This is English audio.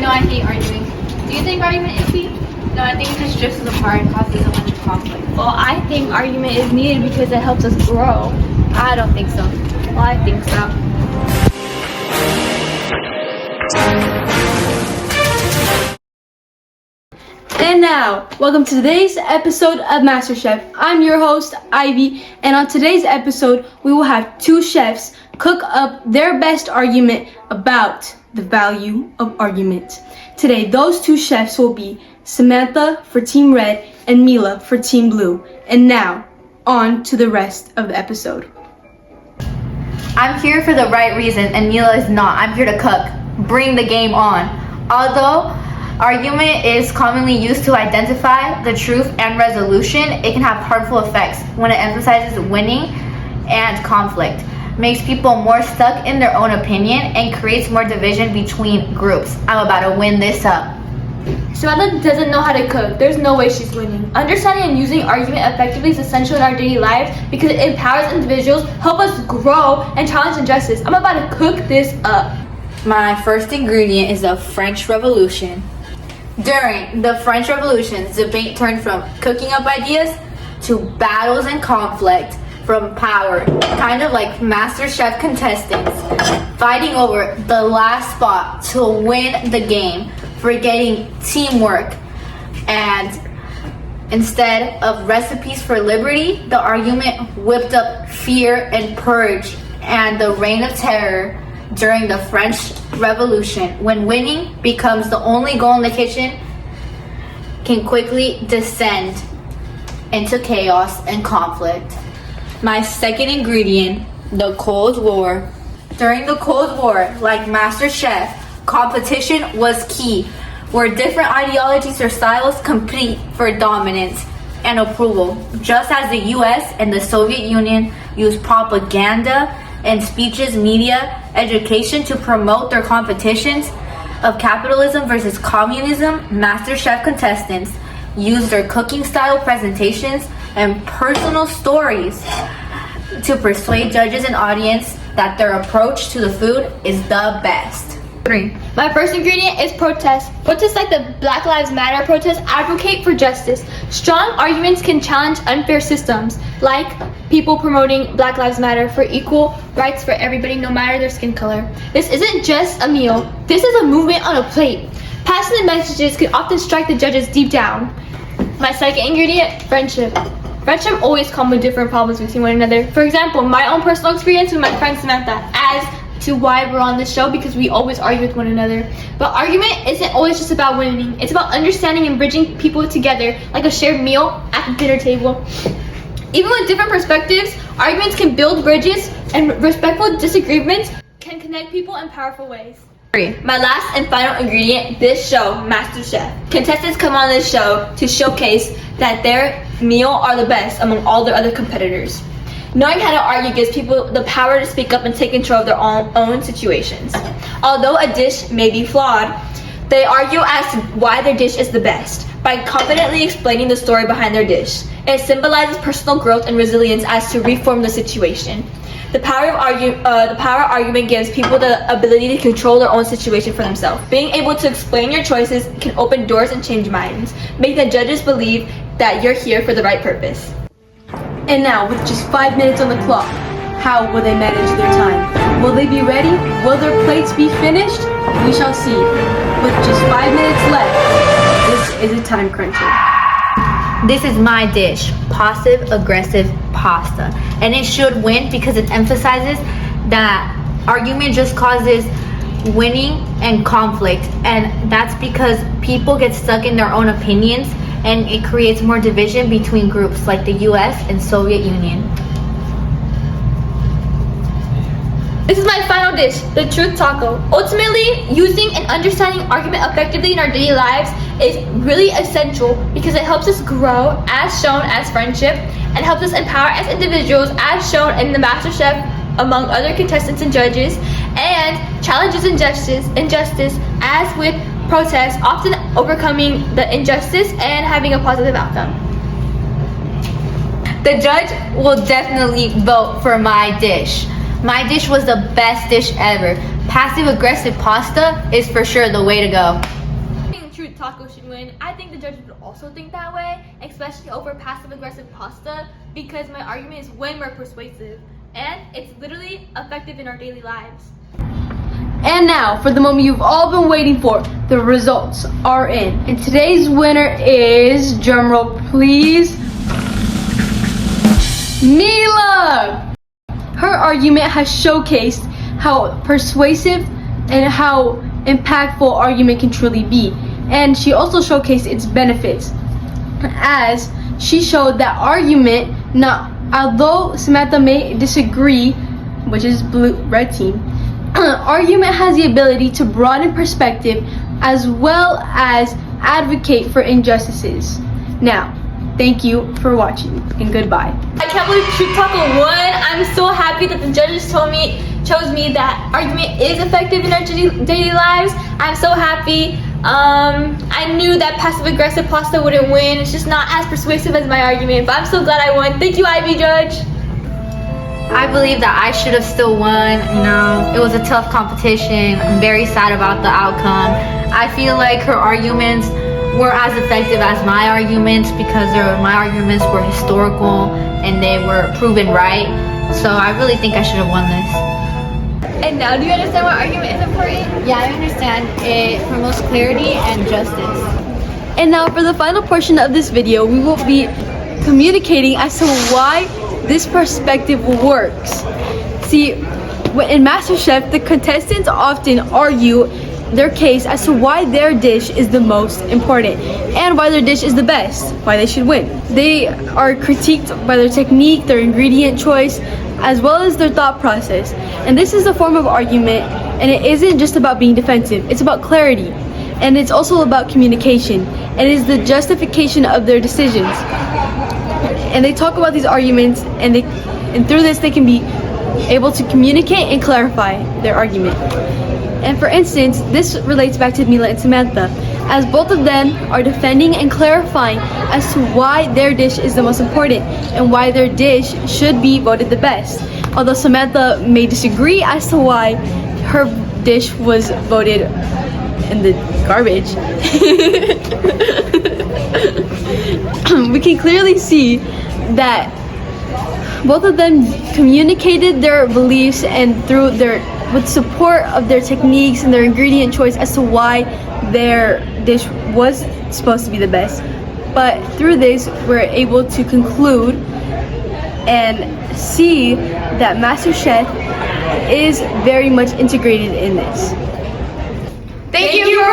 know I hate arguing. Do you think argument is sweet? No, I think it just drifts us apart and causes a bunch of conflict. Well, I think argument is needed because it helps us grow. I don't think so. Well, I think so. And now, welcome to today's episode of MasterChef. I'm your host, Ivy, and on today's episode, we will have two chefs cook up their best argument about the value of argument. Today, those two chefs will be Samantha for Team Red and Mila for Team Blue. And now, on to the rest of the episode. I'm here for the right reason and Mila is not. I'm here to cook. Bring the game on. Although argument is commonly used to identify the truth and resolution, it can have harmful effects when it emphasizes winning and conflict, makes people more stuck in their own opinion, and creates more division between groups. I'm about to win this up. Samantha doesn't know how to cook. There's no way she's winning. Understanding and using argument effectively is essential in our daily lives because it empowers individuals, help us grow, and challenge injustice. I'm about to cook this up. My first ingredient is the French Revolution. During the French Revolution, debate turned from cooking up ideas to battles and conflict from power, kind of like MasterChef contestants fighting over the last spot to win the game, forgetting teamwork. And instead of recipes for liberty, the argument whipped up fear and purge and the reign of terror during the French Revolution, when winning becomes the only goal in the kitchen, can quickly descend into chaos and conflict. My second ingredient, the Cold War. During the Cold War, like MasterChef, competition was key, where different ideologies or styles compete for dominance and approval. Just as the US and the Soviet Union used propaganda and speeches, media, education to promote their competitions of capitalism versus communism, MasterChef contestants use their cooking style presentations and personal stories to persuade judges and audience that their approach to the food is the best. 3. My first ingredient is protest. Protests like the Black Lives Matter protests advocate for justice. Strong arguments can challenge unfair systems, like people promoting Black Lives Matter for equal rights for everybody, no matter their skin color. This isn't just a meal. This is a movement on a plate. Passionate messages can often strike the judges deep down. My second ingredient, friendship. Friendship always comes with different problems between one another. For example, my own personal experience with my friend Samantha, as to why we're on this show, because we always argue with one another. But argument isn't always just about winning. It's about understanding and bridging people together, like a shared meal at the dinner table. Even with different perspectives, arguments can build bridges, and respectful disagreements can connect people in powerful ways. 3. My last and final ingredient, this show, MasterChef. Contestants come on this show to showcase that their meal are the best among all their other competitors. Knowing how to argue gives people the power to speak up and take control of their own situations. Although a dish may be flawed, they argue as to why their dish is the best by confidently explaining the story behind their dish. It symbolizes personal growth and resilience as to reform the situation. The power of argument gives people the ability to control their own situation for themselves. Being able to explain your choices can open doors and change minds, making the judges believe that you're here for the right purpose. And now, with just 5 minutes on the clock, how will they manage their time? Will they be ready? Will their plates be finished? We shall see. With just 5 minutes left, this is a time cruncher. This is my dish, passive-aggressive pasta. And it should win because it emphasizes that argument just causes winning and conflict. And that's because people get stuck in their own opinions, and it creates more division between groups like the US and Soviet Union. This is my final dish, the truth taco. Ultimately, using and understanding argument effectively in our daily lives is really essential because it helps us grow, as shown as friendship, and helps us empower as individuals, as shown in the MasterChef, among other contestants and judges, and challenges injustice, as with protests, often overcoming the injustice and having a positive outcome. The judge will definitely vote for my dish. My dish was the best dish ever. passive-aggressive pasta is for sure the way to go. I think true taco should win. I think the judges would also think that way, especially over passive-aggressive pasta, because my argument is way more persuasive, and it's literally effective in our daily lives. And now, for the moment you've all been waiting for, the results are in. And today's winner is, drumroll please, Mila! Her argument has showcased how persuasive and how impactful argument can truly be. And she also showcased its benefits, as she showed that argument, although Samantha may disagree, which is red team, argument has the ability to broaden perspective as well as advocate for injustices. Now, thank you for watching and goodbye. I can't believe Truth Taco won. I'm so happy that the judges chose me that argument is effective in our daily lives. I'm so happy. I knew that passive-aggressive pasta wouldn't win. It's just not as persuasive as my argument, but I'm so glad I won. Thank you, Ivy Judge. I believe that I should have still won. You know, it was a tough competition. I'm very sad about the outcome. I feel like her arguments were as effective as my arguments because my arguments were historical and they were proven right. So I really think I should have won this. And now, do you understand why argument is important? Yeah, I understand. It promotes clarity and justice. And now for the final portion of this video, we will be communicating as to why this perspective works. See, in MasterChef, the contestants often argue their case as to why their dish is the most important and why their dish is the best, why they should win. They are critiqued by their technique, their ingredient choice, as well as their thought process. And this is a form of argument, and it isn't just about being defensive, it's about clarity. And it's also about communication. And it is the justification of their decisions. And they talk about these arguments, and through this they can be able to communicate and clarify their argument. And for instance, this relates back to Mila and Samantha, as both of them are defending and clarifying as to why their dish is the most important and why their dish should be voted the best. Although Samantha may disagree as to why her dish was voted in the garbage. We can clearly see that both of them communicated their beliefs and with support of their techniques and their ingredient choice as to why their dish was supposed to be the best. But through this, we're able to conclude and see that MasterChef is very much integrated in this. Thank you for